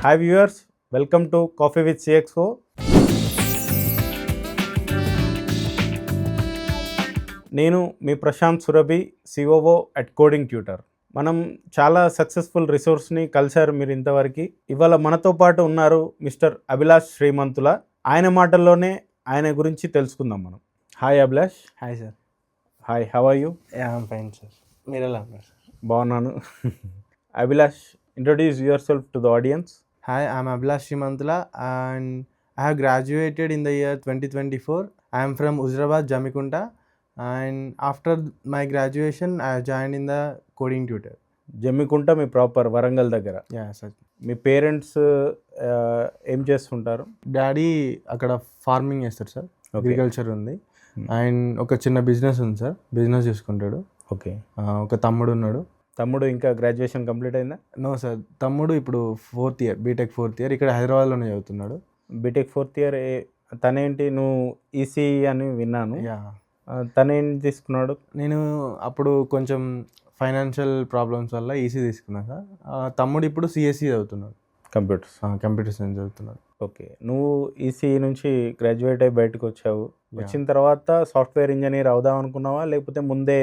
Hi viewers, welcome to coffee with CXO. నేను మీ Prashanth Surabhi, COO at coding tutor. మనం చాలా సక్సెస్ఫుల్ రిసోర్స్ని కలిశారు మీరు ఇంతవరకు. ఇవాళ మనతో పాటు ఉన్నారు మిస్టర్ అభిలాష్ శ్రీమంతుల. ఆయన మాటల్లోనే ఆయన గురించి తెలుసుకుందాం మనం. Hi Abhilash. Hi sir. Hi, how are you? I'm fine sir. మీరు ఎలా ఉన్నారు సార్? బాగున్నాను. Abhilash, introduce yourself to the audience. Hi, I'm Abhilash Shrimantula and I have graduated in the year 2024. I am from Huzurabad, Jamikunta, and after my graduation I have joined in the coding tutor. Jammikunta me proper Warangal దగ్గర. Yeah, sir. మీ parents ఏం చేస్తుంటారు? Daddy అక్కడ farming చేస్తారు sir, agriculture ఉంది, and ఒక చిన్న business ఉంది sir, business చూసుకుంటాడు. ఓకే. ఒక తమ్ముడు ఉన్నాడు. తమ్ముడు ఇంకా గ్రాడ్యుయేషన్ కంప్లీట్ అయిందా? నో సార్, తమ్ముడు ఇప్పుడు 4th year, BTech 4th year ఇక్కడ హైదరాబాద్లోనే చదువుతున్నాడు. BTech 4th year. తనేంటి, నువ్వు ఈసీ అని విన్నాను. యా, తనేం తీసుకున్నాడు? నేను అప్పుడు కొంచెం ఫైనాన్షియల్ ప్రాబ్లమ్స్ వల్ల ఈసీ తీసుకున్నాను సార్. తమ్ముడు ఇప్పుడు సిఎస్సి చదువుతున్నాడు, కంప్యూటర్స్. కంప్యూటర్ సైన్స్ చదువుతున్నాడు. ఓకే. నువ్వు ఈసీ నుంచి గ్రాడ్యుయేట్ అయ్యి బయటకు వచ్చావు. వచ్చిన తర్వాత సాఫ్ట్వేర్ ఇంజనీర్ అవుదాం అనుకున్నావా, లేకపోతే ముందే?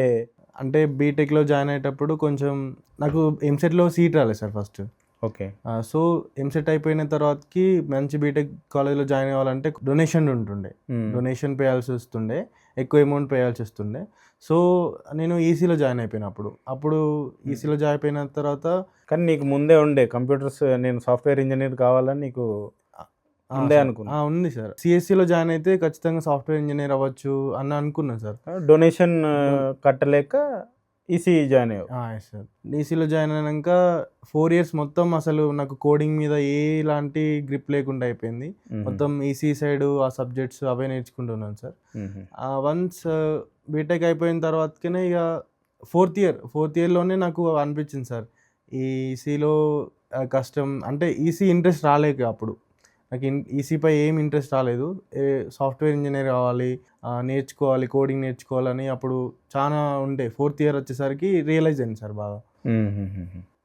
అంటే బీటెక్లో జాయిన్ అయ్యేటప్పుడు కొంచెం నాకు ఎంసెట్లో సీట్ రాలేదు sir first. Okay. So EAMCET అయిపోయిన తర్వాతకి మంచి బీటెక్ కాలేజ్లో జాయిన్ అవ్వాలంటే డొనేషన్ ఉంటుండే, డొనేషన్ పేయాల్సి వస్తుండే, ఎక్కువ అమౌంట్ పేయాల్సి వస్తుండే. సో నేను ఈసీలో జాయిన్ అయిపోయిన అప్పుడు ఈసీలో జాయిన్ అయిపోయిన తర్వాత. కానీ నీకు ముందే ఉండే కంప్యూటర్స్, నేను సాఫ్ట్వేర్ ఇంజనీర్ కావాలని నీకు ముందే అనుకున్నా? ఉంది సార్. సిఎస్సిలో జాయిన్ అయితే ఖచ్చితంగా సాఫ్ట్వేర్ ఇంజనీర్ అవ్వచ్చు అని అనుకున్నాను సార్. డొనేషన్ కట్టలేక ఈసీ జాయిన్ అయ్యావు? సార్, ఈసీలో జాయిన్ అయినాక 4 years మొత్తం అసలు నాకు కోడింగ్ మీద ఎలాంటి గ్రిప్ లేకుండా అయిపోయింది. మొత్తం ఈసీ సైడ్ ఆ సబ్జెక్ట్స్ అవే నేర్చుకుంటున్నాను సార్. వన్స్ బీటెక్ అయిపోయిన తర్వాతనే ఇక 4th yearలోనే నాకు అనిపించింది సార్, ఈ ఈసీలో కష్టం, అంటే ఈసీ ఇంట్రెస్ట్ రాలేక అప్పుడు నాకు ఈసీపై ఏం ఇంట్రెస్ట్ రాలేదు. సాఫ్ట్వేర్ ఇంజనీర్ కావాలి, నేర్చుకోవాలి, కోడింగ్ నేర్చుకోవాలని అప్పుడు చాలా ఉండే. 4th year వచ్చేసరికి రియలైజ్ అయింది సార్ బాగా.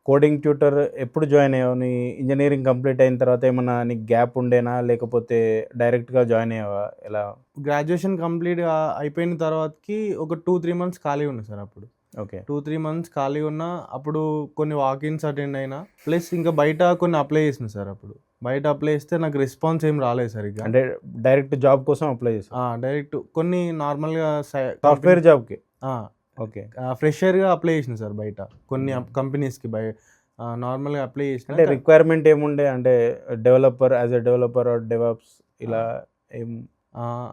కోడింగ్ ట్యూటర్ ఎప్పుడు జాయిన్ అయ్యావు? నీ ఇంజనీరింగ్ కంప్లీట్ అయిన తర్వాత ఏమన్నా నీకు గ్యాప్ ఉండేనా, లేకపోతే డైరెక్ట్గా జాయిన్ అయ్యావా? ఎలా? గ్రాడ్యుయేషన్ కంప్లీట్ అయిపోయిన తర్వాతకి ఒక 2-3 months ఖాళీ ఉన్నా సార్ అప్పుడు. ఓకే. 2-3 months ఖాళీ ఉన్నా. అప్పుడు కొన్ని వాకిన్స్ అటెండ్ అయినా, ప్లస్ ఇంకా బయట కొన్ని అప్లై చేసిన సార్. అప్పుడు బయట అప్లై చేస్తే నాకు రెస్పాన్స్ ఏం రాలేదు సరిగ్గా. అంటే డైరెక్ట్ జాబ్ కోసం అప్లై చేసా? డైరెక్ట్ కొన్ని నార్మల్గా సాఫ్ట్వేర్ జాబ్కి. ఓకే. ఫ్రెషర్గా అప్లై చేసిన సార్ బయట కొన్ని కంపెనీస్కి. నార్మల్గా అప్లై చేసిన. అంటే రిక్వైర్మెంట్ ఏముండే? అంటే developer, as a developer are DevOps ఇలా ఏం?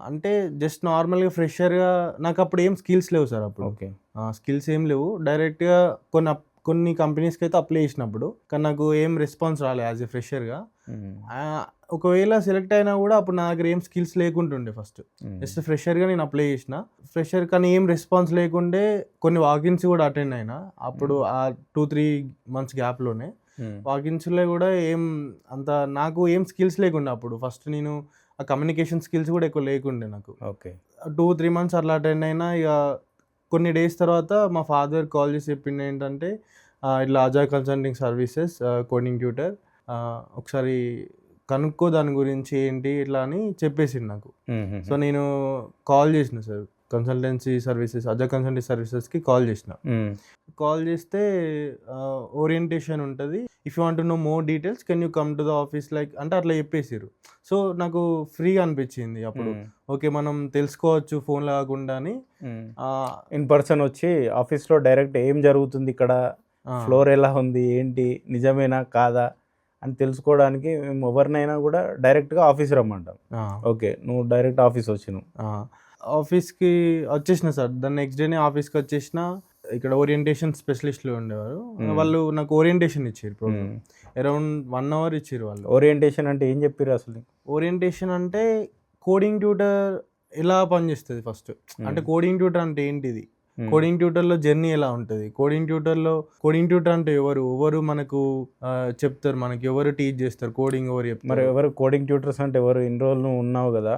అంటే జస్ట్ నార్మల్గా ఫ్రెషర్గా. నాకు అప్పుడు ఏం స్కిల్స్ లేవు సార్ అప్పుడు. ఓకే. స్కిల్స్ ఏం లేవు. డైరెక్ట్గా కొన్ని కంపెనీస్కి అయితే అప్లై చేసినప్పుడు, కానీ నాకు ఏం రెస్పాన్స్ రాలేదు యాజ్ ఎ ఫ్రెషర్గా. ఒకవేళ సెలెక్ట్ అయినా కూడా అప్పుడు నా దగ్గర ఏం స్కిల్స్ లేకుంటుండే. ఫస్ట్ జస్ట్ ఫ్రెషర్గా నేను అప్లై చేసిన, ఫ్రెషర్, కానీ ఏం రెస్పాన్స్ లేకుండే. కొన్ని వాకిన్స్ కూడా అటెండ్ అయినా అప్పుడు ఆ 2-3 months గ్యాప్లోనే. వాకిన్స్లో కూడా ఏం అంత నాకు ఏం స్కిల్స్ లేకుండే అప్పుడు. ఫస్ట్ నేను ఆ కమ్యూనికేషన్ స్కిల్స్ కూడా ఎక్కువ లేకుండే నాకు. ఓకే. 2-3 months అట్లా అటెండ్ అయినా. ఇక కొన్ని డేస్ తర్వాత మా ఫాదర్ కాల్ చేసి చెప్పింది ఏంటంటే, ఇట్లా అజాయ్ కన్సల్టింగ్ సర్వీసెస్ కోడింగ్ ట్యూటర్, ఒకసారి కనుక్కో దాని గురించి ఏంటి ఇట్లా అని చెప్పేసింది నాకు. సో నేను కాల్ చేసిన sir, consultancy services, Ajay consulting సర్వీసెస్కి కాల్ చేసిన. కాల్ చేస్తే ఓరియంటేషన్ ఉంటుంది, if you want to know more details can you come to the office, like అంటే అట్లా చెప్పేసారు. సో నాకు ఫ్రీగా అనిపించింది అప్పుడు. ఓకే, మనం తెలుసుకోవచ్చు ఫోన్ కాకుండా అని. ఇన్ పర్సన్ వచ్చి ఆఫీస్లో డైరెక్ట్ ఏం జరుగుతుంది ఇక్కడ, ఫ్లోర్ ఎలా ఉంది, ఏంటి, నిజమేనా కాదా అని తెలుసుకోవడానికి మేము ఎవరినైనా కూడా డైరెక్ట్గా ఆఫీస్ రమ్మంటాం. ఓకే, నువ్వు డైరెక్ట్ ఆఫీస్ వచ్చినావు? ఆఫీస్కి వచ్చేసిన సార్. దాని నెక్స్ట్ డేనే ఆఫీస్కి వచ్చేసిన. ఇక్కడ ఓరియంటేషన్ స్పెషలిస్ట్లు ఉండేవారు, వాళ్ళు నాకు ఓరియంటేషన్ ఇచ్చారు. అరౌండ్ 1 hour ఇచ్చారు వాళ్ళు. ఓరియంటేషన్ అంటే ఏం చెప్పారు అసలు? ఓరియంటేషన్ అంటే కోడింగ్ ట్యూటర్ ఎలా పనిచేస్తుంది ఫస్ట్, అంటే కోడింగ్ ట్యూటర్ అంటే ఏంటిది, కోడింగ్ ట్యూటర్లో జర్నీ ఎలా ఉంటుంది, కోడింగ్ ట్యూటర్ అంటే ఎవరు మనకు చెప్తారు, మనకి ఎవరు టీచ్ చేస్తారు కోడింగ్, ఎవరు చెప్తారు? మరి ఎవరు కోడింగ్ ట్యూటర్స్ అంటే ఎవరు? ఇన్ని రోజులు నువ్వు ఉన్నావు కదా,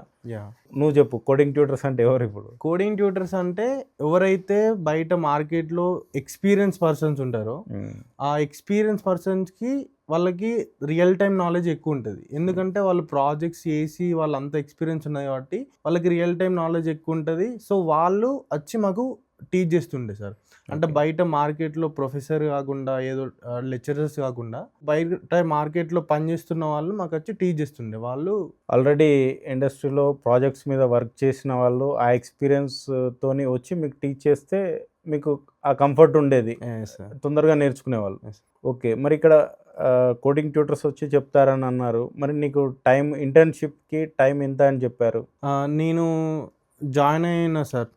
నువ్వు చెప్పు, కోడింగ్ ట్యూటర్స్ అంటే ఎవరు? ఇప్పుడు కోడింగ్ ట్యూటర్స్ అంటే ఎవరైతే బయట మార్కెట్లో ఎక్స్పీరియన్స్ పర్సన్స్ ఉంటారో, ఆ ఎక్స్పీరియన్స్ పర్సన్స్కి వాళ్ళకి రియల్ టైం నాలెడ్జ్ ఎక్కువ ఉంటుంది. ఎందుకంటే వాళ్ళు ప్రాజెక్ట్స్ చేసి వాళ్ళంత ఎక్స్పీరియన్స్ ఉన్నాయి కాబట్టి వాళ్ళకి రియల్ టైం నాలెడ్జ్ ఎక్కువ ఉంటుంది. సో వాళ్ళు వచ్చి మాకు టీచ్ చేస్తుండే సార్. అంటే Okay. బయట మార్కెట్‌లో ప్రొఫెసర్ కాకుండా ఏదో లెక్చరర్స్ కాకుండా బయట మార్కెట్‌లో పనిచేస్తున్న వాళ్ళు మాకొచ్చి టీచ్ చేస్తుండే. వాళ్ళు ఆల్రెడీ ఇండస్ట్రీలో ప్రాజెక్ట్స్ మీద వర్క్ చేసిన వాళ్ళు ఆ ఎక్స్పీరియన్స్ తోని వచ్చి మీకు టీచ్ చేస్తే మీకు ఆ కంఫర్ట్ ఉండేది, సార్. తొందరగా నేర్చుకునేవాళ్ళు. Yes. ఓకే, మరి ఇక్కడ కోడింగ్ ట్యూటర్స్ వచ్చి చెప్తారని అన్నారు. మరి నీకు టైం ఇంటర్న్‌షిప్‌కి టైం ఎంత అని చెప్పారు? నేను జాయిన్ అయినా సార్.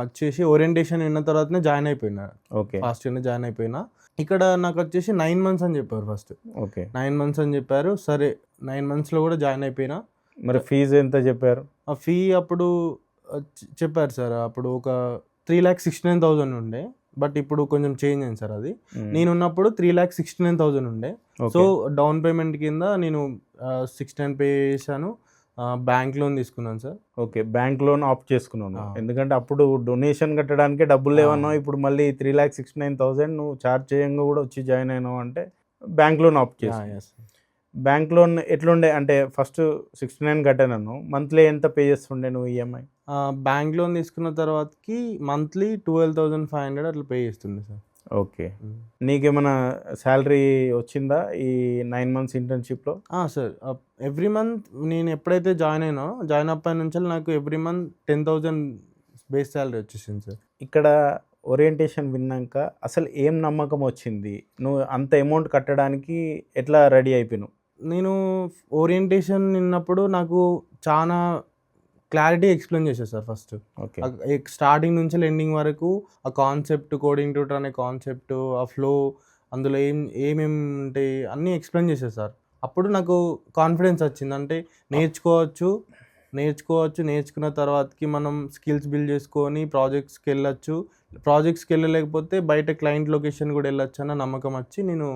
వచ్చేసి ఓరియంటేషన్ విన్న తర్వాతనే జాయిన్ అయిపోయినా. ఓకే. ఫాస్ట్ ఇయర్‌నే జాయిన్ అయిపోయినా. ఇక్కడ నాకొచ్చేసి 9 మంత్స్ అని చెప్పారు ఫస్ట్. ఓకే. 9 మంత్స్ అని చెప్పారు. సరే 9 మంత్స్‌లో కూడా జాయిన్ అయిపోయినా. మరి ఫీజు ఎంత చెప్పారు? ఆ ఫీ అప్పుడు చెప్పారు సార్. అప్పుడు ఒక 3,69,000 ఉండే. బట్ ఇప్పుడు కొంచెం చేంజ్ అయింది సార్ అది. నేనున్నప్పుడు 3,69,000 ఉండే. సో డౌన్ పేమెంట్ కింద నేను 69 పే చేశాను. బ్యాంక్ లోన్ తీసుకున్నాను sir. Okay, bank loan opt చేసుకున్నాను. ఆ. ఎందుకంటే అప్పుడు డొనేషన్ కట్టడానికి డబ్బులు లేవన్నావు. ఇప్పుడు మళ్ళీ 3,69,000 నువ్వు చార్జ్ చేయంగా కూడా వచ్చి జాయిన్ అయినావు అంటే బ్యాంక్ లోన్ ఆప్ట్ చేసి. Yes. బ్యాంక్ లోన్ ఎట్లుండే అంటే ఫస్ట్ 69 కట్టాను, మంత్లీ ఎంత పే చేస్తుండే నువ్వు ఈఎంఐ? బ్యాంక్ లోన్ తీసుకున్న తర్వాతకి మంత్లీ 12,500 అట్లా పే చేస్తుండే సార్. ఓకే. నీకేమైనా శాలరీ వచ్చిందా ఈ 9 మంత్స్ ఇంటర్న్షిప్లో? సార్ ఎవ్రీ మంత్ నేను ఎప్పుడైతే జాయిన్ అయిన నుంచి నాకు ఎవ్రీ మంత్ 10,000 బేస్ శాలరీ వచ్చేసింది సార్. ఇక్కడ ఓరియంటేషన్ విన్నాక అసలు ఏం నమ్మకం వచ్చింది? నువ్వు అంత అమౌంట్ కట్టడానికి ఎట్లా రెడీ అయిపోయినావు? నేను ఓరియంటేషన్ విన్నప్పుడు నాకు చాలా క్లారిటీ ఎక్స్ప్లెయిన్ చేశారు సార్ ఫస్ట్. ఓకే. స్టార్టింగ్ నుంచి ఎండింగ్ వరకు ఆ కాన్సెప్ట్, కోడింగ్ ట్యూటర్ అనే కాన్సెప్ట్, ఆ ఫ్లో, అందులో ఏమేమి ఉంటాయి అన్నీ ఎక్స్ప్లెయిన్ చేశారు సార్. అప్పుడు నాకు కాన్ఫిడెన్స్ వచ్చింది. అంటే నేర్చుకున్న తర్వాతకి మనం స్కిల్స్ బిల్డ్ చేసుకొని ప్రాజెక్ట్స్కి వెళ్ళలేకపోతే బయట క్లయింట్ లొకేషన్ కూడా వెళ్ళొచ్చు అన్న నమ్మకం వచ్చి నేను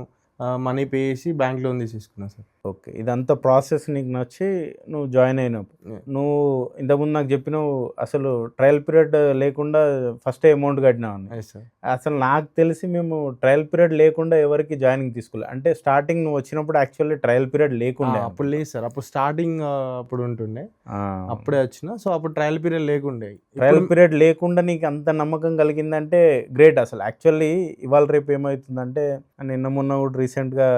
మనీ పే చేసి బ్యాంక్ లోన్ తీసేసుకున్నాను సార్. ఓకే, ఇదంతా ప్రాసెస్ నీకు నచ్చి నువ్వు జాయిన్ అయినప్పుడు నువ్వు ఇంతకుముందు నాకు చెప్పినావు అసలు ట్రయల్ పీరియడ్ లేకుండా ఫస్టే అమౌంట్ కట్టినావు. సార్ అసలు నాకు తెలిసి మేము ట్రయల్ పీరియడ్ లేకుండా ఎవరికి జాయినింగ్ తీసుకోలేదు. అంటే స్టార్టింగ్ నువ్వు వచ్చినప్పుడు యాక్చువల్లీ ట్రయల్ పీరియడ్ లేకుండా. అప్పుడు లేదు సార్. అప్పుడు స్టార్టింగ్ అప్పుడు ఉంటుండే, అప్పుడే వచ్చిన. సో అప్పుడు ట్రయల్ పీరియడ్ లేకుండే. ట్రయల్ పీరియడ్ లేకుండా నీకు అంత నమ్మకం కలిగిందంటే గ్రేట్. అసలు యాక్చువల్లీ ఇవాళ రేపు ఏమవుతుందంటే, నిన్న మొన్న కూడా రీసెంట్గా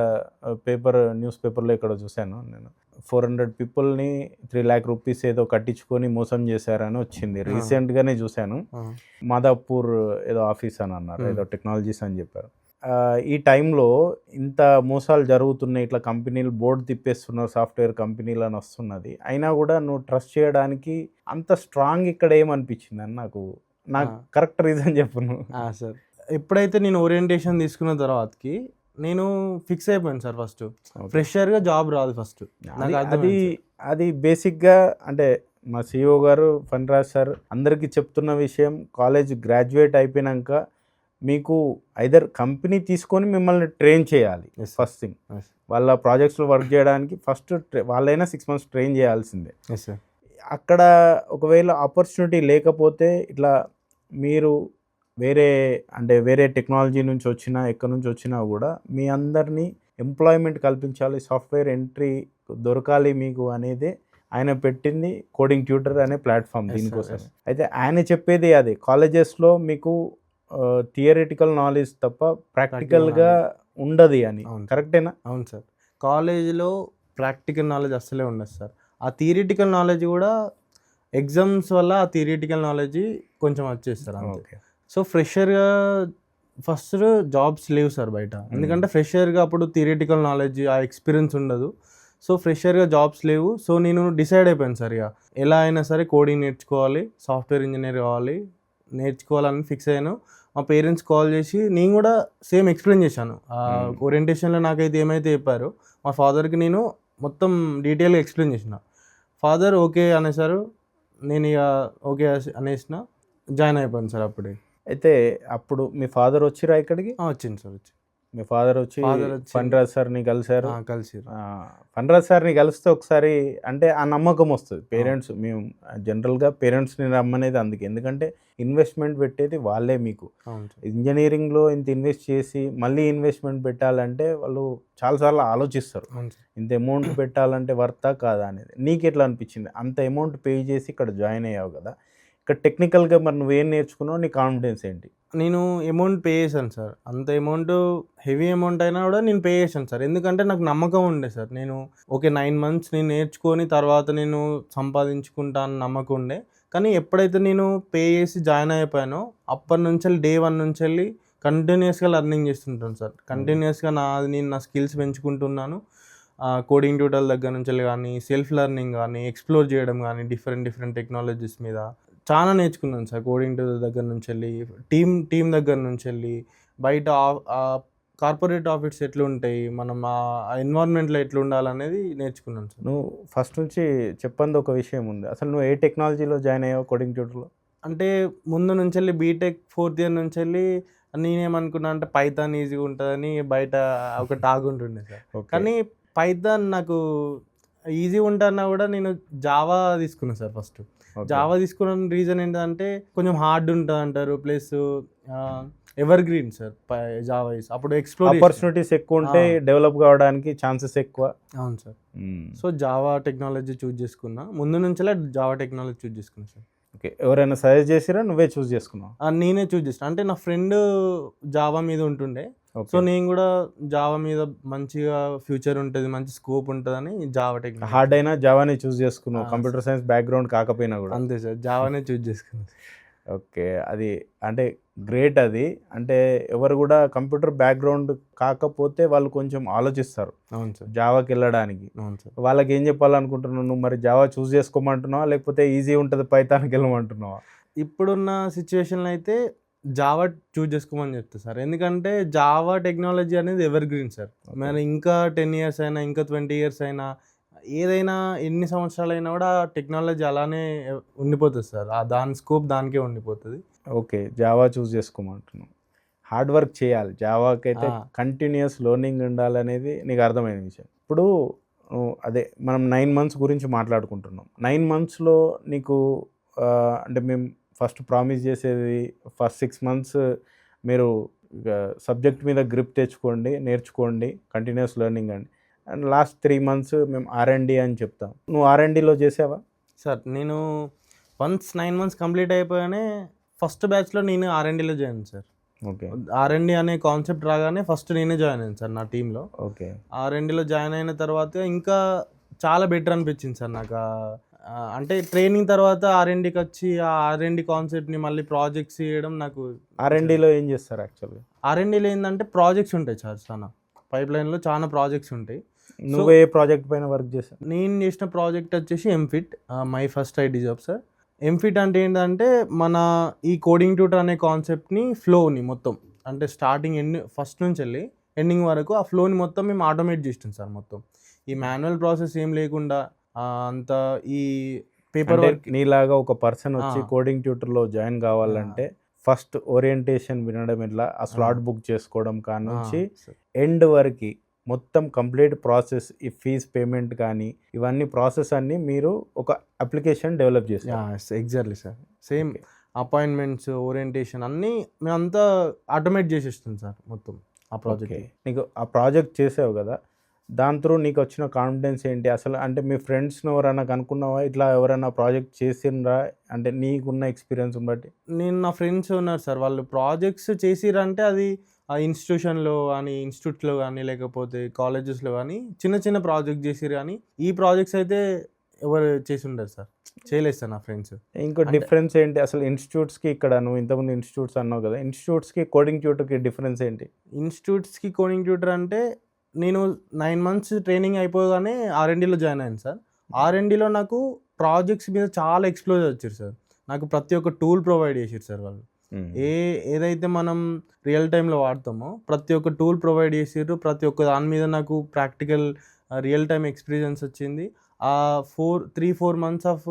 న్యూస్ పేపర్లో ఇక్కడ చూశాను నేను, 400 పీపుల్ని 3 lakh రూపీస్ ఏదో కట్టించుకొని మోసం చేశారని వచ్చింది. రీసెంట్గానే చూశాను. మాదాపూర్ ఏదో ఆఫీస్ అని అన్నారు, ఏదో టెక్నాలజీస్ అని చెప్పారు. ఈ టైంలో ఇంత మోసాలు జరుగుతున్నాయి, ఇట్లా కంపెనీలు బోర్డు తిప్పేస్తున్నారు, సాఫ్ట్వేర్ కంపెనీలు అని వస్తున్నది. అయినా కూడా నువ్వు ట్రస్ట్ చేయడానికి అంత స్ట్రాంగ్ ఇక్కడ ఏమనిపించింది అని నాకు కరెక్ట్ రీజన్ చెప్పు నువ్వు. సార్ ఎప్పుడైతే నేను ఓరియంటేషన్ తీసుకున్న తర్వాతకి నేను ఫిక్స్ అయిపోయాను సార్. ఫస్ట్ ఫ్రెషర్గా జాబ్ రాదు ఫస్ట్. అది బేసిక్గా అంటే మా సిఇఓ గారు ఫణిరాజ్ సార్ అందరికీ చెప్తున్న విషయం, కాలేజ్ గ్రాడ్యుయేట్ అయిపోయినాక మీకు ఐదర్ కంపెనీ తీసుకొని మిమ్మల్ని ట్రైన్ చేయాలి. ఫస్ట్ థింగ్, వాళ్ళ ప్రాజెక్ట్స్లో వర్క్ చేయడానికి ఫస్ట్ వాళ్ళైనా 6 months ట్రైన్ చేయాల్సిందే. అక్కడ ఒకవేళ ఆపర్చునిటీ లేకపోతే ఇట్లా మీరు వేరే టెక్నాలజీ నుంచి వచ్చినా ఎక్కడి నుంచి వచ్చినా కూడా మీ అందరినీ ఎంప్లాయ్మెంట్ కల్పించాలి, సాఫ్ట్వేర్ ఎంట్రీ దొరకాలి మీకు అనేది ఆయన పెట్టింది కోడింగ్ ట్యూటర్ అనే ప్లాట్ఫామ్ దీనికోసం. అయితే ఆయన చెప్పేది అదే, కాలేజెస్లో మీకు థియరిటికల్ నాలెడ్జ్ తప్ప ప్రాక్టికల్గా ఉండదు అని. కరెక్టేనా? అవును సార్. కాలేజీలో ప్రాక్టికల్ నాలెడ్జ్ అస్సలే ఉండదు సార్. ఆ థియరిటికల్ నాలెడ్జ్ కూడా ఎగ్జామ్స్ వల్ల ఆ థియరిటికల్ నాలెడ్జ్ కొంచెం వచ్చేస్తారు అంతే. సో ఫ్రెషర్గా ఫస్ట్ జాబ్స్ లేవు సార్ బయట. ఎందుకంటే ఫ్రెషర్గా అప్పుడు థియరిటికల్ నాలెడ్జ్, ఆ ఎక్స్పీరియన్స్ ఉండదు. సో ఫ్రెషర్గా జాబ్స్ లేవు. సో నేను డిసైడ్ అయిపోయాను సార్, ఇక ఎలా అయినా సరే కోడింగ్ నేర్చుకోవాలి, సాఫ్ట్వేర్ ఇంజనీర్ నేర్చుకోవాలని ఫిక్స్ అయ్యాను. మా పేరెంట్స్ కాల్ చేసి నేను కూడా సేమ్ ఎక్స్ప్లెయిన్ చేశాను. ఓరియంటేషన్లో నాకైతే ఏమైతే చెప్పారో మా ఫాదర్కి నేను మొత్తం డీటెయిల్గా ఎక్స్ప్లెయిన్ చేసిన. ఫాదర్ ఓకే అనేసారు. నేను ఇక ఓకే అనేసిన, జాయిన్ అయిపోయాను సార్ అప్పుడే. అయితే అప్పుడు మీ ఫాదర్ వచ్చిరా ఇక్కడికి? వచ్చింది సార్. మీ ఫాదర్ వచ్చి Father వచ్చి ఫణిరాజ్ సార్ని కలిశారు. కలిసిర్రు. ఫణిరాజ్ సార్ని కలిస్తే ఒకసారి అంటే ఆ నమ్మకం వస్తుంది. పేరెంట్స్ మేము జనరల్గా పేరెంట్స్ని రమ్మనేది అందుకే, ఎందుకంటే ఇన్వెస్ట్మెంట్ పెట్టేది వాళ్ళే మీకు. అవును సార్. ఇంజనీరింగ్లో ఇంత ఇన్వెస్ట్ చేసి మళ్ళీ ఇన్వెస్ట్మెంట్ పెట్టాలంటే వాళ్ళు చాలాసార్లు ఆలోచిస్తారు, అవును సార్. ఇంత అమౌంట్ పెట్టాలంటే వర్తా కాదా అనేది. నీకు ఎట్లా అనిపించింది? అంత అమౌంట్ పే చేసి ఇక్కడ జాయిన్ అయ్యావు కదా, ఇక్కడ టెక్నికల్గా మరి నువ్వేం నేర్చుకున్నావు, నీ కాన్ఫిడెన్స్ ఏంటి? నేను అమౌంట్ పే చేశాను సార్. అంత అమౌంట్ హెవీ అమౌంట్ అయినా కూడా నేను పే చేశాను సార్. ఎందుకంటే నాకు నమ్మకం ఉండే సార్. నేను ఓకే 9 మంత్స్ నేను నేర్చుకొని తర్వాత నేను సంపాదించుకుంటా అని నమ్మకం ఉండే. కానీ ఎప్పుడైతే నేను పే చేసి జాయిన్ అయిపోయానో అప్పటి నుంచి డే 1 నుంచి కంటిన్యూస్గా లెర్నింగ్ చేస్తుంటాను సార్. కంటిన్యూస్గా నేను నా స్కిల్స్ పెంచుకుంటున్నాను. కోడింగ్ ట్యూటోరియల్ దగ్గర నుంచి కానీ, సెల్ఫ్ లెర్నింగ్ కానీ, ఎక్స్ప్లోర్ చేయడం కానీ, డిఫరెంట్ టెక్నాలజీస్ మీద చాలా నేర్చుకున్నాను సార్. కోడింగ్ దగ్గర నుంచి వెళ్ళి టీమ్ దగ్గర నుంచి వెళ్ళి బయట కార్పొరేట్ ఆఫీస్ ఎట్లా ఉంటాయి, మనం ఆ ఎన్వైరన్మెంట్లో ఎట్లా ఉండాలనేది నేర్చుకున్నాను సార్. నువ్వు ఫస్ట్ నుంచి చెప్పంది ఒక విషయం ఉంది, అసలు నువ్వు ఏ టెక్నాలజీలో జాయిన్ అయ్యావు కోడింగ్ ట్యూటర్లో? అంటే ముందు నుంచి వెళ్ళి బీటెక్ 4th ఇయర్ నుంచి వెళ్ళి నేనేమనుకున్నా అంటే పైథాన్ ఈజీగా ఉంటుందని బయట ఒక టాక్ ఉంటుండే సార్. కానీ పైథాన్ నాకు ఈజీ ఉంటానా కూడా నేను జావా తీసుకున్నాను సార్. ఫస్ట్ జావా తీసుకున్న రీజన్ ఏంటంటే కొంచెం హార్డ్ ఉంటుంది అంటారు, plus ever green sir Java. అప్పుడు ఎక్స్ప్లోర్ ఆపర్చునిటీస్ ఎక్కువ ఉంటాయి, డెవలప్ కావడానికి ఛాన్సెస్ ఎక్కువ. అవును సార్. సో జావా టెక్నాలజీ చూస్ చేసుకున్నా, ముందు నుంచే జావా టెక్నాలజీ చూస్ చేసుకున్నా సార్. ఓకే, ఎవరైనా సజెస్ట్ చేసిరా, నువ్వే చూస్ చేసుకున్నావు? నేనే చూస్ చేసిన. అంటే నా ఫ్రెండ్ జావా మీద ఉంటుండే, సో నేను కూడా జావా మీద మంచిగా ఫ్యూచర్ ఉంటుంది, మంచి స్కోప్ ఉంటుందని జావా టెక్నాలజీ. హార్డ్ అయినా జావానే చూస్ చేసుకున్నావు, కంప్యూటర్ సైన్స్ బ్యాక్గ్రౌండ్ కాకపోయినా కూడా? అంతే సార్, జావానే చూస్ చేసుకున్నాను. ఓకే, అది అంటే గ్రేట్. అది అంటే ఎవరు కూడా కంప్యూటర్ బ్యాక్గ్రౌండ్ కాకపోతే వాళ్ళు కొంచెం ఆలోచిస్తారు. అవును సార్, జావాకి వెళ్ళడానికి. అవును సార్. వాళ్ళకి ఏం చెప్పాలనుకుంటున్నావు నువ్వు? మరి జావా చూస్ చేసుకోమంటున్నావా, లేకపోతే ఈజీ ఉంటుంది పైథాన్కి వెళ్ళమంటున్నావా? ఇప్పుడున్న సిచ్యువేషన్లో అయితే జావా చూస్ చేసుకోమని చెప్తా సార్. ఎందుకంటే జావా టెక్నాలజీ అనేది ఎవర్ గ్రీన్ సార్. మరి ఇంకా 10 years అయినా, ఇంకా 20 years అయినా, ఏదైనా ఎన్ని సంవత్సరాలు అయినా కూడా టెక్నాలజీ అలానే ఉండిపోతుంది సార్. దాని స్కోప్ దానికే ఉండిపోతుంది. ఓకే, జావా చూస్ చేసుకోమంటున్నావు. హార్డ్ వర్క్ చేయాలి, జావాకి అయితే కంటిన్యూస్ లెర్నింగ్ ఉండాలనేది నీకు అర్థమైన విషయం. ఇప్పుడు అదే మనం 9 months గురించి మాట్లాడుకుంటున్నాం. 9 monthsలో నీకు అంటే మేము ఫస్ట్ ప్రామిస్ చేసేది ఫస్ట్ 6 months మీరు సబ్జెక్ట్ మీద గ్రిప్ తెచ్చుకోండి, నేర్చుకోండి, కంటిన్యూస్ లెర్నింగ్ అండి. అండ్ లాస్ట్ 3 months మేము R&D అని చెప్తాం. నువ్వు R&Dలో చేసావా? సార్ నేను వన్స్ 9 months కంప్లీట్ అయిపోయానే ఫస్ట్ బ్యాచ్లో నేను R&Dలో జాయిన్ అయ్యాను సార్. ఓకే, R&D అనే కాన్సెప్ట్ రాగానే ఫస్ట్ నేనే జాయిన్ అయ్యాను సార్ నా టీంలో. ఓకే, R&Dలో జాయిన్ అయిన తర్వాత ఇంకా చాలా బెటర్ అనిపించింది సార్ నాకు. అంటే ట్రైనింగ్ తర్వాత R&Dకి వచ్చి ఆ R&D కాన్సెప్ట్ని మళ్ళీ ప్రాజెక్ట్స్ చేయడం నాకు. R&Dలో ఏం చేస్తారు యాక్చువల్గా? R&Dలో ఏంటంటే ప్రాజెక్ట్స్ ఉంటాయి సార్, చాలా పైప్లైన్లో చాలా ప్రాజెక్ట్స్ ఉంటాయి. నువ్వు ఏ ప్రాజెక్ట్ పైన వర్క్ చేసావు? నేను చేసిన ప్రాజెక్ట్ వచ్చేసి ఎంఫిట్, my first IT job sir. ఎంఫిట్ అంటే ఏంటంటే మన ఈ కోడింగ్ ట్యూటర్ అనే కాన్సెప్ట్ని, ఫ్లోని మొత్తం, అంటే స్టార్టింగ్ ఫస్ట్ నుంచి వెళ్ళి ఎండింగ్ వరకు ఆ ఫ్లోని మొత్తం మేము ఆటోమేట్ చేస్తాం సార్. మొత్తం ఈ మాన్యువల్ ప్రాసెస్ ఏం లేకుండా అంత ఈ పేపర్ వర్క్. నీలాగా ఒక పర్సన్ వచ్చి కోడింగ్ ట్యూటర్లో జాయిన్ కావాలంటే ఫస్ట్ ఓరియంటేషన్ వినడం, ఇట్లా ఆ స్లాట్ బుక్ చేసుకోవడం కానుంచి ఎండ్ వరకు మొత్తం కంప్లీట్ ప్రాసెస్, ఈ ఫీజ్ పేమెంట్ కానీ ఇవన్నీ ప్రాసెస్ అన్నీ మీరు ఒక అప్లికేషన్ డెవలప్ చేస్తారు. Exactly sir, same appointments, orientation అన్నీ మేమంతా ఆటోమేట్ చేసేస్తాం సార్ మొత్తం ఆ ప్రాజెక్ట్. నీకు ఆ ప్రాజెక్ట్ చేసావు కదా, దాని త్రూ నీకు వచ్చిన కాన్ఫిడెన్స్ ఏంటి అసలు? అంటే మీ ఫ్రెండ్స్ని ఎవరైనా కనుక్కున్నావా, ఇట్లా ఎవరైనా ప్రాజెక్ట్ చేసిండ్రా, అంటే నీకున్న ఎక్స్పీరియన్స్ బట్టి? నేను నా ఫ్రెండ్స్ ఉన్నారు సార్, వాళ్ళు ప్రాజెక్ట్స్ చేసిరంటే అది ఆ ఇన్స్టిట్యూషన్లో కానీ, ఇన్స్టిట్యూట్లో కానీ, లేకపోతే కాలేజెస్లో కానీ చిన్న ప్రాజెక్ట్ చేసిరు. కానీ ఈ ప్రాజెక్ట్స్ అయితే ఎవరు చేసి ఉండరు సార్, చేయలేదు సార్ నా ఫ్రెండ్స్. ఇంకో డిఫరెన్స్ ఏంటి అసలు ఇన్స్టిట్యూట్స్కి? ఇక్కడ నువ్వు ఇంతకుముందు ఇన్స్టిట్యూట్స్ అన్నావు కదా, ఇన్స్టిట్యూట్స్కి కోడింగ్ ట్యూటర్కి డిఫరెన్స్ ఏంటి? ఇన్స్టిట్యూట్స్కి కోడింగ్ ట్యూటర్ అంటే నేను 9 months ట్రైనింగ్ అయిపోగానే R&Dలో జాయిన్ అయ్యాను సార్. R&Dలో నాకు ప్రాజెక్ట్స్ మీద చాలా ఎక్స్ప్లోజర్ వచ్చారు సార్. నాకు ప్రతి ఒక్క టూల్ ప్రొవైడ్ చేసారు సార్ వాళ్ళు. ఏదైతే మనం రియల్ టైంలో వాడతామో ప్రతి ఒక్క టూల్ ప్రొవైడ్ చేసారు. ప్రతి ఒక్క దాని మీద నాకు ప్రాక్టికల్ రియల్ టైం ఎక్స్పీరియన్స్ వచ్చింది. ఆ 3-4 months ఆఫ్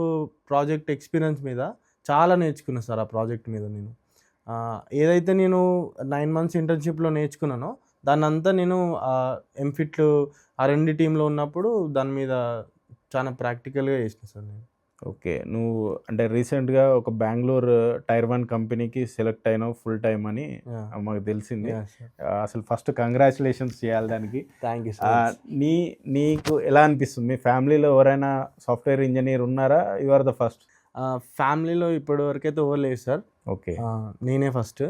ప్రాజెక్ట్ ఎక్స్పీరియన్స్ మీద చాలా నేర్చుకున్నాను సార్. ఆ ప్రాజెక్ట్ మీద నేను ఏదైతే నేను 9 months ఇంటర్న్షిప్లో నేర్చుకున్నానో దాన్నంతా నేను ఎంఫిట్లు R&D టీంలో ఉన్నప్పుడు దాని మీద చాలా ప్రాక్టికల్గా చేసిన సార్ నేను. ఓకే. నువ్వు అంటే రీసెంట్‌గా ఒక బెంగుళూరు టైర్ 1 కంపెనీకి సెలెక్ట్ అయినావు ఫుల్ టైమ్ అని యాహ్! మాకు తెలిసింది. యాహ్! సార్. అసలు ఫస్ట్ కంగ్రాచ్యులేషన్స్ చేయాలి దానికి. Thank you so much. నీకు ఎలా అనిపిస్తుంది? మీ ఫ్యామిలీలో ఎవరైనా సాఫ్ట్‌వేర్ ఇంజినీర్ ఉన్నారా? You are the first? ఫ్యామిలీలో ఇప్పటివరకైతే ఎవరు లేరు సార్. ఓకే. నేనే ఫస్ట్.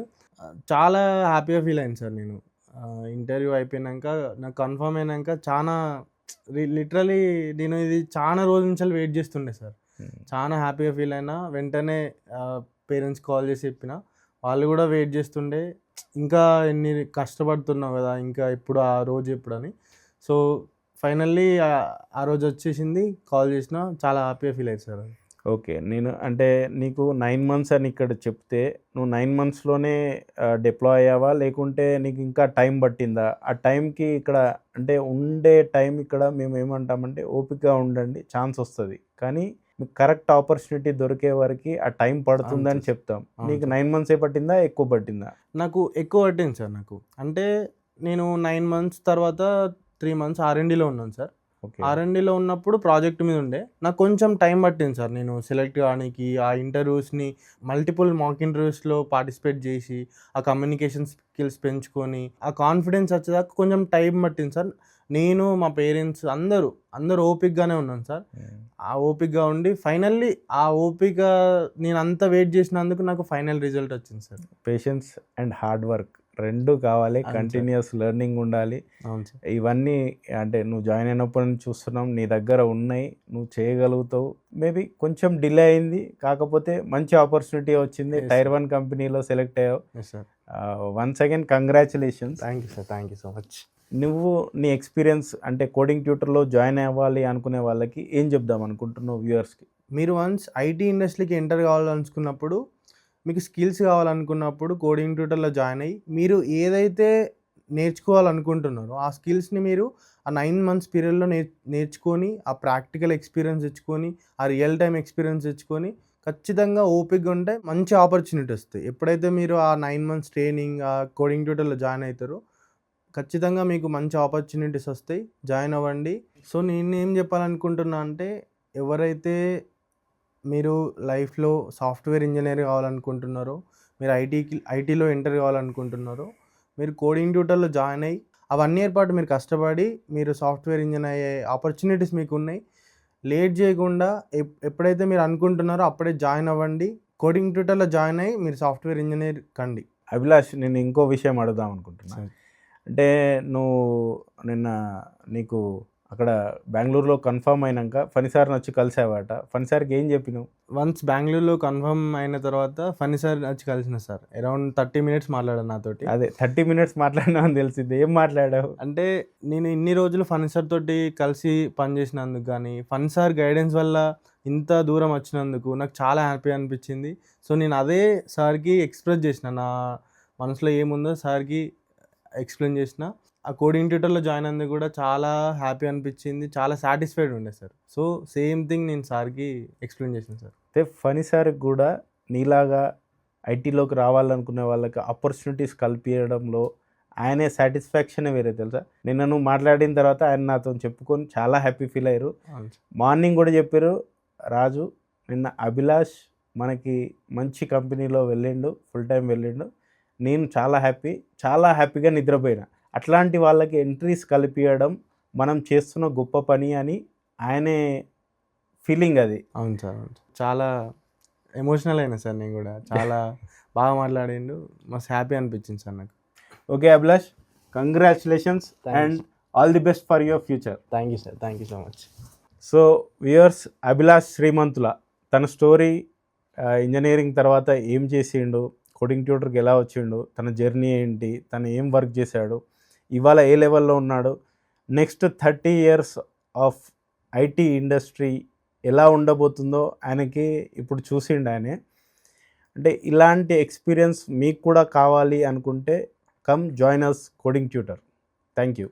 చాలా హ్యాపీగా ఫీల్ అయ్యాను సార్ నేను. ఇంటర్వ్యూ అయిపోయినాక నాకు కన్ఫర్మ్ అయినాక చాలా లిటరలీ నేను ఇది చాలా రోజుల నుంచి వెయిట్ చేస్తుండే సార్. చాలా హ్యాపీగా ఫీల్ అయినా. వెంటనే పేరెంట్స్ కాల్ చేసి చెప్పిన. వాళ్ళు కూడా వెయిట్ చేస్తుండే. ఇంకా ఎన్ని కష్టపడుతున్నావు కదా! ఇంకా ఎప్పుడు ఆ రోజు ఎప్పుడని. సో, ఫైనల్లీ ఆ రోజు వచ్చేసింది. కాల్ చేసిన. చాలా హ్యాపీగా ఫీల్ అయ్యాను సార్. ఓకే. నేను అంటే నీకు 9 మంత్స్ అని ఇక్కడ చెప్తే నువ్వు 9 మంత్స్‌లోనే డిప్లాయ్ అయ్యావా? లేకుంటే నీకు ఇంకా టైం పట్టిందా? ఆ టైంకి ఇక్కడ అంటే ఉండే టైం ఇక్కడ మేము ఏమంటామంటే ఓపికగా ఉండండి ఛాన్స్ వస్తది. కానీ మీకు కరెక్ట్ ఆపర్చునిటీ దొరికే వరకి ఆ టైం పడుతుందని అవును సార్. చెప్తాం. అవును నీకు సార్. 9 మంత్సే పట్టిందా? ఎక్కువ పట్టిందా? నాకు ఎక్కువ పట్టింది సార్ నాకు. అంటే నేను 9 మంత్స్ తర్వాత 3 మంత్స్ R&Dలో ఉన్నాను సార్. ఓకే. R&Dలో ఉన్నప్పుడు ప్రాజెక్ట్ మీద ఉండే. నాకు కొంచెం టైం పట్టింది సార్ నేను సెలెక్ట్ కానికి. ఆ ఇంటర్వ్యూస్‌ని మల్టిపుల్ మాక్ ఇంటర్వ్యూస్‌లో పార్టిసిపేట్ చేసి, ఆ కమ్యూనికేషన్ స్కిల్స్ పెంచుకొని, ఆ కాన్ఫిడెన్స్ వచ్చేదాకా కొంచెం టైం పట్టింది సార్. నేను, మా పేరెంట్స్ అందరూ ఓపికగానే ఉన్నాం సార్. ఆ ఓపికగా ఉండి ఫైనల్లీ ఆ ఓపిక నేనంత వెయిట్ చేసినందుకు నాకు ఫైనల్ రిజల్ట్ వచ్చింది sir. Patience and hard work 2 కావాలి. అవును సార్. కంటిన్యూయస్ లెర్నింగ్ ఉండాలి. అవును సార్. ఇవన్నీ అంటే నువ్వు జాయిన్ అయినప్పటి నుంచి చూస్తున్నాం. నీ దగ్గర ఉన్నాయి. నువ్వు చేయగలుగుతావు. మేబీ కొంచెం డిలే అయింది. కాకపోతే మంచి ఆపర్చునిటీ వచ్చింది. Yes, tyre sir. 1 కంపెనీలో సెలెక్ట్ అయ్యావు. Yes sir. Once again congratulations. Thank you sir. Thank you so much. నువ్వు నీ ఎక్స్పీరియన్స్ అంటే కోడింగ్ ట్యూటర్‌లో జాయిన్ అవ్వాలి అనుకునే వాళ్ళకి ఏం చెప్దాం అనుకుంటున్నావు వ్యూవర్స్‌కి? మీరు వన్స్ ఐటీ ఇండస్ట్రీకి ఎంటర్ కావాలనుకున్నప్పుడు, మీకు స్కిల్స్ కావాలనుకున్నప్పుడు కోడింగ్ ట్యూటర్‌లో జాయిన్ అయ్యి, మీరు ఏదైతే నేర్చుకోవాలనుకుంటున్నారో, ఆ స్కిల్స్‌ని మీరు ఆ 9 మంత్స్ పీరియడ్‌లో నేర్చుకొని, ఆ ప్రాక్టికల్ ఎక్స్పీరియన్స్ తెచ్చుకొని, ఆ రియల్ టైమ్ ఎక్స్పీరియన్స్ తెచ్చుకొని, ఖచ్చితంగా ఓపికగా ఉంటే మంచి ఆపర్చునిటీ వస్తాయి. ఎప్పుడైతే మీరు ఆ 9 మంత్స్ ట్రైనింగ్, ఆ కోడింగ్ ట్యూటర్‌లో జాయిన్ అవుతారో, ఖచ్చితంగా మీకు మంచి ఆపర్చునిటీస్ వస్తాయి. జాయిన్ అవ్వండి. సో, నేనేం చెప్పాలనుకుంటున్నా అంటే, ఎవరైతే మీరు లైఫ్‌లో సాఫ్ట్‌వేర్ ఇంజినీర్ కావాలనుకుంటున్నారో, మీరు ఐటీలో ఎంటర్ కావాలనుకుంటున్నారో, మీరు కోడింగ్ ట్యూటర్‌లో జాయిన్ అయ్యి, ఆ 1 ఇయర్ పాటు మీరు కష్టపడి, మీరు సాఫ్ట్‌వేర్ ఇంజినీర్ అయ్యే ఆపర్చునిటీస్ మీకున్నాయి. లేట్ చేయకుండా ఎప్పుడైతే మీరు అనుకుంటున్నారో అప్పుడే జాయిన్ అవ్వండి. కోడింగ్ ట్యూటర్‌లో జాయిన్ అయ్యి మీరు సాఫ్ట్‌వేర్ ఇంజినీర్ కండి. అభిలాష్, నేను ఇంకో విషయం అడుగుదాం అనుకుంటున్నా. సరే. అంటే నువ్వు నిన్న నీకు అక్కడ బెంగుళూరులో కన్ఫర్మ్ అయినాక ఫణి సార్‌ని వచ్చి కలిసావట. ఫణి సార్‌కి ఏం చెప్పినావు? వన్స్ బెంగుళూరులో కన్ఫర్మ్ అయిన తర్వాత ఫన్నీ సార్ వచ్చి కలిసిన సార్. అరౌండ్ 30 మినిట్స్ మాట్లాడారు నాతోటి. అదే 30 మినిట్స్ మాట్లాడినావని తెలిసింది. ఏం మాట్లాడావు? అంటే నేను ఇన్ని రోజులు ఫన్నీ సార్ తోటి కలిసి పనిచేసినందుకు గానీ, ఫన్నీ సార్ గైడెన్స్ వల్ల ఇంత దూరం వచ్చినందుకు నాకు చాలా హ్యాపీ అనిపించింది. సో, నేను అదే సార్‌కి ఎక్స్‌ప్రెస్ చేసిన. నా మనసులో ఏముందో సార్‌కి ఎక్స్‌ప్లెయిన్ చేసిన. ఆ కోడింగ్ ట్యూటర్‌లో జాయిన్ అయినందుకు కూడా చాలా హ్యాపీ అనిపించింది. చాలా సాటిస్ఫైడ్ ఉండే సార్. సో, సేమ్ థింగ్ నేను సార్‌కి ఎక్స్‌ప్లెయిన్ చేశాను సార్. అయితే ఫణి సార్‌కి కూడా నీలాగా ఐటీలోకి రావాలనుకునే వాళ్ళకి ఆపర్చునిటీస్ కల్పియడంలో ఆయనే సాటిస్ఫాక్షనే వేరే తెలుసా? నిన్న నువ్వు మాట్లాడిన తర్వాత ఆయన నాతో చెప్పుకొని చాలా హ్యాపీ ఫీల్ అయ్యారు. అవును సార్. మార్నింగ్ కూడా చెప్పారు, రాజు నిన్న అభిలాష్ మనకి మంచి కంపెనీలో వెళ్ళిండు, ఫుల్ టైం వెళ్ళిండు. నేను చాలా హ్యాపీగా నిద్రపోయినా. అట్లాంటి వాళ్ళకి ఎంట్రీస్ కల్పియడం మనం చేస్తున్న గొప్ప పని అని ఆయనే ఫీలింగ్ అది. అవును సార్. అవును సార్. చాలా ఎమోషనల్ అయినా సార్ నేను కూడా. చాలా బాగా మాట్లాడిండు. మస్తు హ్యాపీ అనిపించింది సార్ నాకు. Okay Abhilash, congratulations Thanks. And all the best for your future. Thank you sir. Thank you so much. So viewers, Abhilash Srimanthula తన స్టోరీ, ఇంజనీరింగ్ తర్వాత ఏం చేసిండు, కోడింగ్ ట్యూటర్కి ఎలా వచ్చిండు, తన జర్నీ ఏంటి, తను ఏం వర్క్ చేశాడు, ఇవాళ ఏ లెవెల్లో ఉన్నాడు, next 30 years of IT industry ఎలా ఉండబోతుందో ఆయనకి ఇప్పుడు చూసిండు ఆయనే. అంటే ఇలాంటి ఎక్స్పీరియన్స్ మీకు కూడా కావాలి అనుకుంటే come join us coding tutor. Thank you.